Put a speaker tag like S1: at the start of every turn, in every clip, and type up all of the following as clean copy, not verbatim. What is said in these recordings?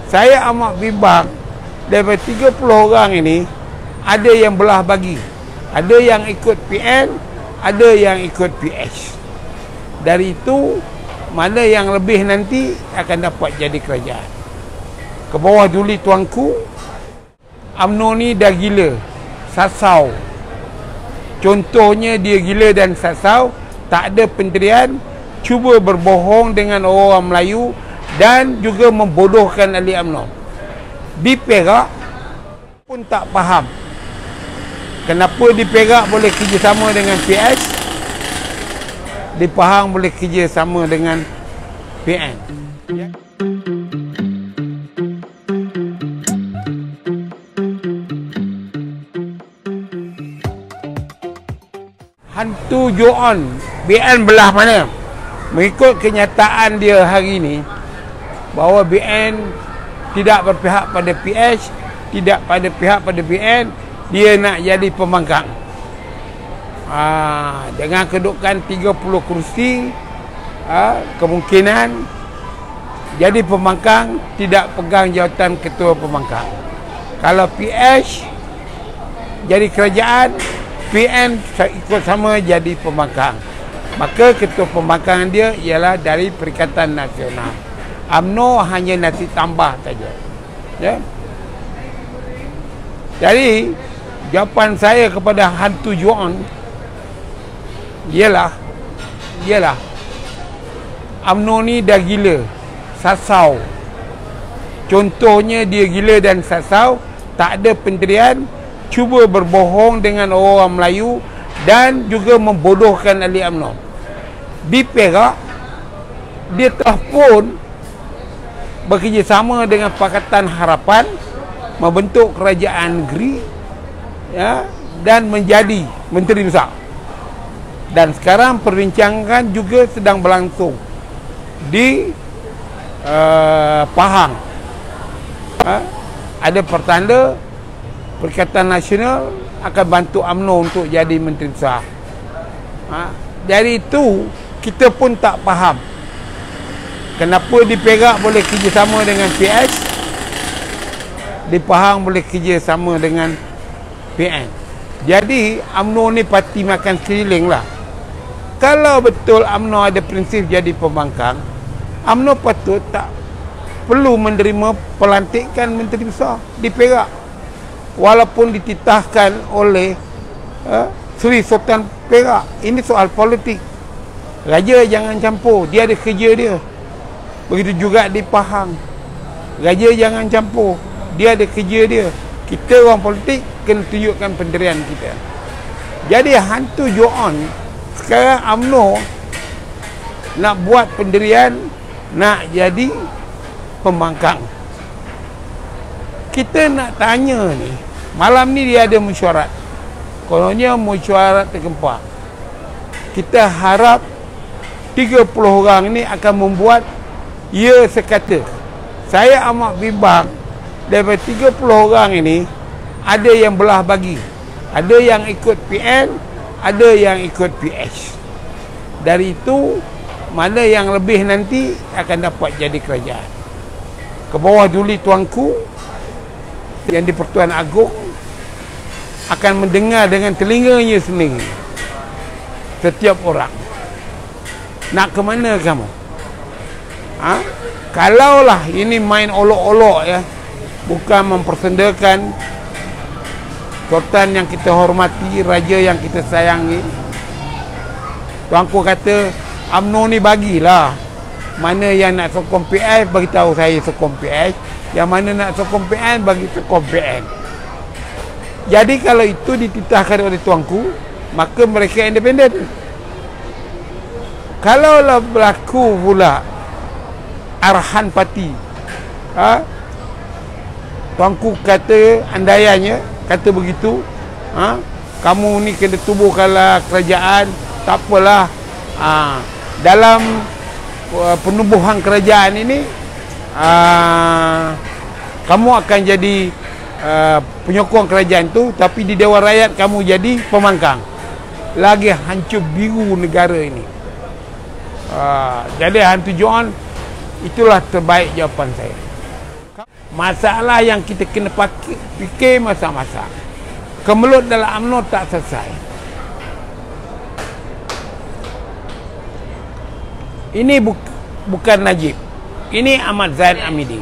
S1: Saya amat bimbang daripada 30 orang ini, ada yang belah bagi. Ada yang ikut PN, ada yang ikut PH. Dari itu, mana yang lebih nanti akan dapat jadi kerajaan. Ke bawah duli tuanku, UMNO ni dah gila, sasau. Contohnya dia gila dan sasau, tak ada pendirian, cuba berbohong dengan orang Melayu dan juga membodohkan ahli UMNO. Di Perak pun tak faham kenapa di Perak boleh kerjasama dengan PH, di Pahang boleh kerjasama dengan PN. Hantu Joon, BN belah mana? Mengikut kenyataan dia hari ini, bahawa BN tidak berpihak pada PH, tidak pada pihak pada BN, dia nak jadi pembangkang. Dengan kedudukan 30 kursi, kemungkinan jadi pembangkang, tidak pegang jawatan ketua pembangkang. Kalau PH jadi kerajaan, PN ikut sama jadi pembangkang. Maka ketua pembangkangan dia ialah dari Perikatan Nasional. UMNO hanya nanti tambah saja. Ya. Jadi jawapan saya kepada hantu Joon ialah UMNO ni dah gila, sasau. Contohnya dia gila dan sasau, tak ada pendirian, cuba berbohong dengan orang Melayu dan juga membodohkan ahli UMNO. Di Perak, dia telah pun bekerjasama dengan Pakatan Harapan, membentuk kerajaan negeri, ya, dan menjadi Menteri Besar. Dan sekarang perbincangan juga sedang berlangsung di Pahang. Ada pertanda Perikatan Nasional akan bantu UMNO untuk jadi Menteri Besar. Dari itu, kita pun tak faham kenapa di Perak boleh kerjasama dengan PH, di Pahang boleh kerjasama dengan PN. Jadi UMNO ni parti makan keliling lah. Kalau betul UMNO ada prinsip jadi pembangkang, UMNO patut tak perlu menerima pelantikan Menteri Besar di Perak, walaupun dititahkan oleh Seri Sultan Perak. Ini soal politik. Raja jangan campur, dia ada kerja dia. Begitu juga di Pahang, raja jangan campur, dia ada kerja dia. Kita orang politik kena tunjukkan pendirian kita. Jadi hantu Joon, sekarang UMNO nak buat pendirian, nak jadi pembangkang. Kita nak tanya ni, malam ni dia ada mesyuarat, kononnya mesyuarat tergempar. Kita harap 30 orang ni akan membuat ya sekata. Saya amat bimbang daripada 30 orang ini, ada yang belah bagi. Ada yang ikut PN, ada yang ikut PH. Dari itu, mana yang lebih nanti akan dapat jadi kerajaan. Ke bawah duli tuanku yang di Pertuan Agong akan mendengar dengan telinganya sendiri setiap orang. Nak ke mana kamu? Kalaulah ini main olok-olok, ya, bukan mempersendakan Sultan yang kita hormati, raja yang kita sayangi. Tuanku kata UMNO ni bagilah, mana yang nak sokong PN bagi tahu saya sokong PN, yang mana nak sokong PN bagi sokong PN. Jadi kalau itu dititahkan oleh tuanku, maka mereka independen. Kalaulah berlaku pula arahan parti, tuanku kata andaiannya kata begitu, kamu ni kena tubuhkanlah kerajaan, tak apalah, dalam penubuhan kerajaan ini kamu akan jadi penyokong kerajaan tu, tapi di Dewan Rakyat kamu jadi pembangkang. Lagi hancur biru negara ini. Jadi hantu Joon, itulah terbaik jawapan saya. Masalah yang kita kena fikir masa-masa. Kemelut dalam UMNO tak selesai. Ini bukan Najib. Ini Ahmad Zahid Hamidi.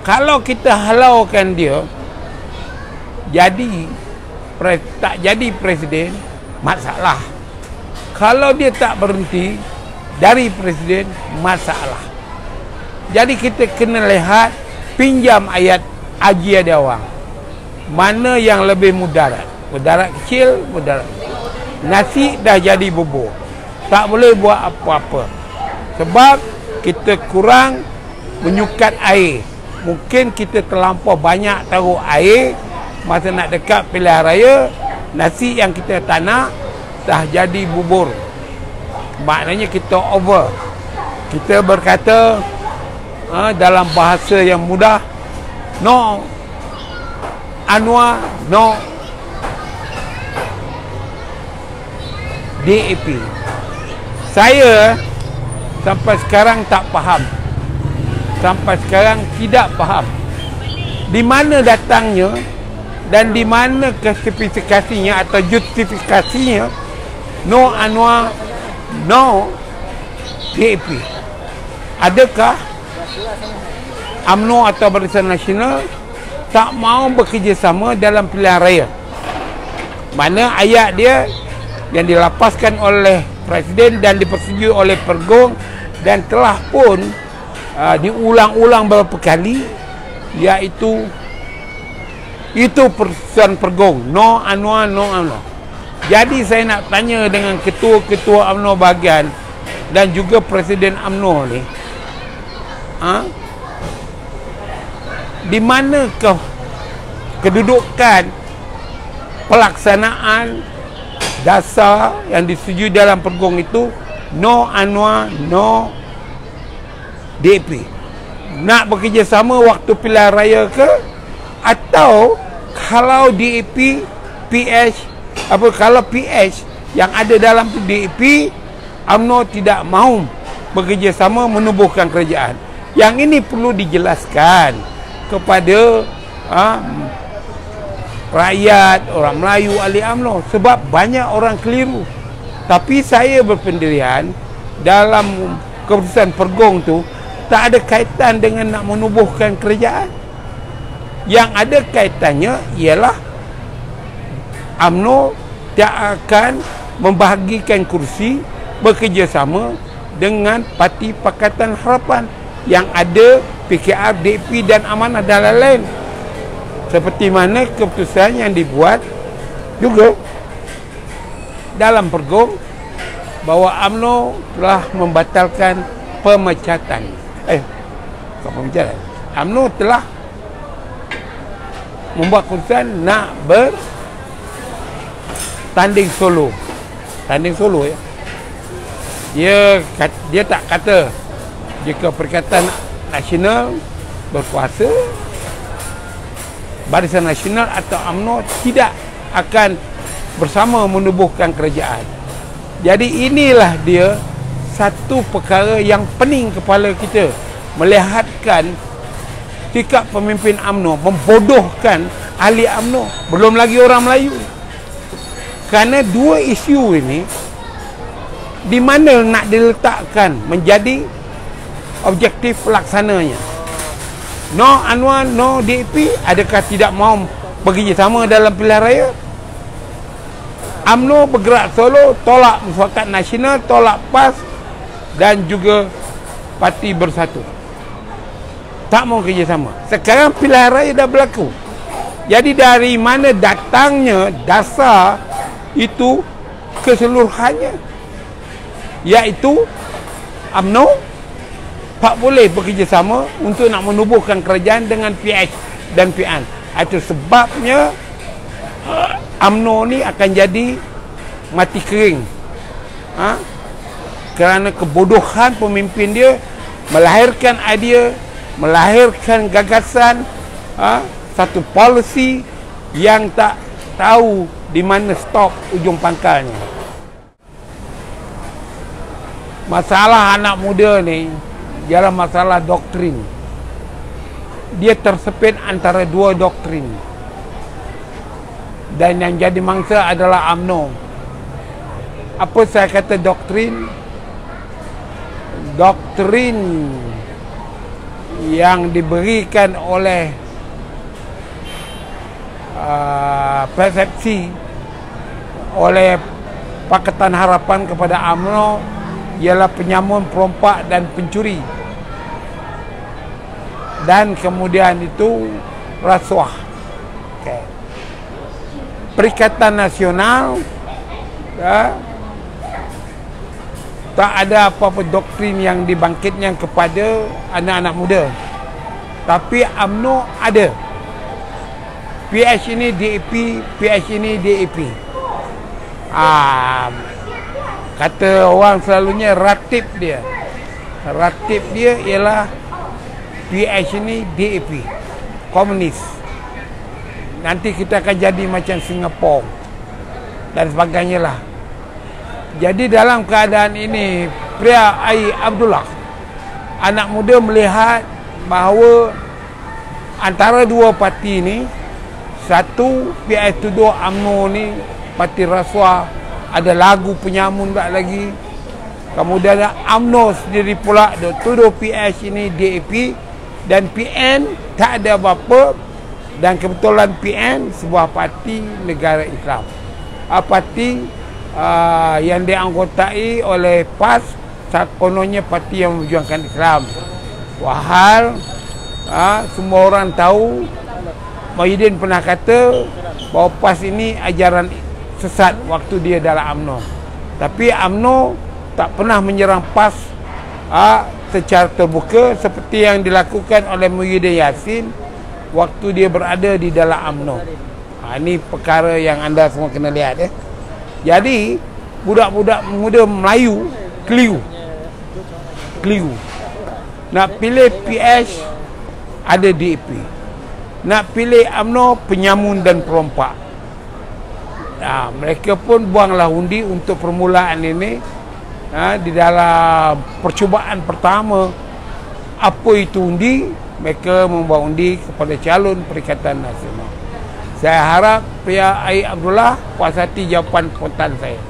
S1: Kalau kita halaukan dia, tak jadi presiden, masalah. Kalau dia tak berhenti dari presiden, masalah. Jadi kita kena lihat, pinjam ayat Haji Adawang. Mana yang lebih mudarat? Mudarat kecil, mudarat. Nasi dah jadi bubur. Tak boleh buat apa-apa. Sebab kita kurang menyukat air. Mungkin kita terlampau banyak taruh air masa nak dekat pilihan raya, nasi yang kita tak nak dah jadi bubur. Maknanya kita over. Kita berkata dalam bahasa yang mudah, no Anwar, no DAP. Saya sampai sekarang tak faham. Sampai sekarang tidak faham di mana datangnya dan di mana klasifikasinya atau justifikasinya no Anwar, no DAP. Adakah UMNO atau Barisan Nasional tak mau bekerjasama dalam pilihan raya? Mana ayat dia yang dilapaskan oleh Presiden dan dipersetujui oleh Pergong dan telah pun diulang-ulang beberapa kali, iaitu persoalan Pergong, no Anwar, no UMNO. Jadi saya nak tanya dengan ketua-ketua UMNO bahagian dan juga Presiden UMNO ni, di manakah kedudukan pelaksanaan dasar yang disetujui dalam Pergong itu, no Anwar, no DAP? Nak bekerjasama waktu pilihan raya ke? Atau kalau DAP, PH, kalau PH yang ada dalam DAP, UMNO tidak mahu bekerjasama menubuhkan kerajaan? Yang ini perlu dijelaskan kepada rakyat, orang Melayu, ahli UMNO, sebab banyak orang keliru. Tapi saya berpendirian dalam keputusan Pergong tu tak ada kaitan dengan nak menubuhkan kerajaan. Yang ada kaitannya ialah UMNO tak akan membahagikan kursi bekerjasama dengan Parti Pakatan Harapan yang ada PKR, DAP dan Amanah dan lain-lain. Seperti mana keputusan yang dibuat juga dalam Pergong bahawa UMNO telah membatalkan pemecatan. UMNO telah membuat keputusan nak bertanding solo. Tanding solo ya. Dia tak kata jika Perikatan Nasional berkuasa, Barisan Nasional atau UMNO tidak akan bersama menubuhkan kerajaan. Jadi inilah dia satu perkara yang pening kepala kita, melihatkan sikap pemimpin UMNO membodohkan ahli UMNO, belum lagi orang Melayu. Kerana dua isu ini di mana nak diletakkan menjadi objektif pelaksananya. No Anwar, no DAP, adakah tidak mahu bekerjasama dalam pilihan raya? UMNO bergerak solo, tolak Mufakat Nasional, tolak PAS dan juga Parti Bersatu. Tak mahu kerjasama. Sekarang pilihan raya dah berlaku. Jadi dari mana datangnya dasar itu keseluruhannya? Iaitu UMNO tak boleh bekerjasama untuk nak menubuhkan kerajaan dengan PH dan PN. Itu sebabnya UMNO ni akan jadi mati kering. Kerana kebodohan pemimpin dia melahirkan idea, melahirkan gagasan, satu polisi yang tak tahu di mana stop ujung pangkalnya. Masalah anak muda ni ialah masalah doktrin. dia tersepit antara dua doktrin. Dan yang jadi mangsa adalah UMNO. Apa saya kata doktrin? Doktrin yang diberikan oleh persepsi oleh Pakatan Harapan kepada UMNO ialah penyamun, perompak dan pencuri. Dan kemudian itu rasuah. Okay. Perikatan Nasional tak ada apa-apa doktrin yang dibangkitnya kepada anak-anak muda. Tapi UMNO ada. PH ini DAP, PH ini DAP. Kata orang selalunya ratib dia. Ratib dia ialah PH ini DAP, komunis. Nanti kita akan jadi macam Singapura dan sebagainya lah. Jadi dalam keadaan ini, Pria Ai Abdullah, anak muda melihat bahawa antara dua parti ini, satu PH tuduh UMNO ni parti rasuah, ada lagu penyamun tak lagi. Kemudian UMNO sendiri pula tuduh PH ini DAP, dan PN tak ada apa-apa. Dan kebetulan PN sebuah parti negara Islam, parti yang dianggotai oleh PAS, kononnya parti yang memperjuangkan Islam. Wahal semua orang tahu, Muhyiddin pernah kata bahawa PAS ini ajaran sesat waktu dia dalam UMNO. Tapi UMNO tak pernah menyerang PAS secara terbuka seperti yang dilakukan oleh Muhyiddin Yassin waktu dia berada di dalam UMNO. Ini perkara yang anda semua kena lihat. Jadi budak-budak muda Melayu keliru. Nak pilih PH ada DAP, nak pilih UMNO penyamun dan perompak. Mereka pun buanglah undi untuk permulaan ini. Di dalam percubaan pertama, apa itu undi? Mereka membawa undi kepada calon Perikatan Nasional. Saya harap Pria Ai Abdullah puas hati jawapan spontan saya.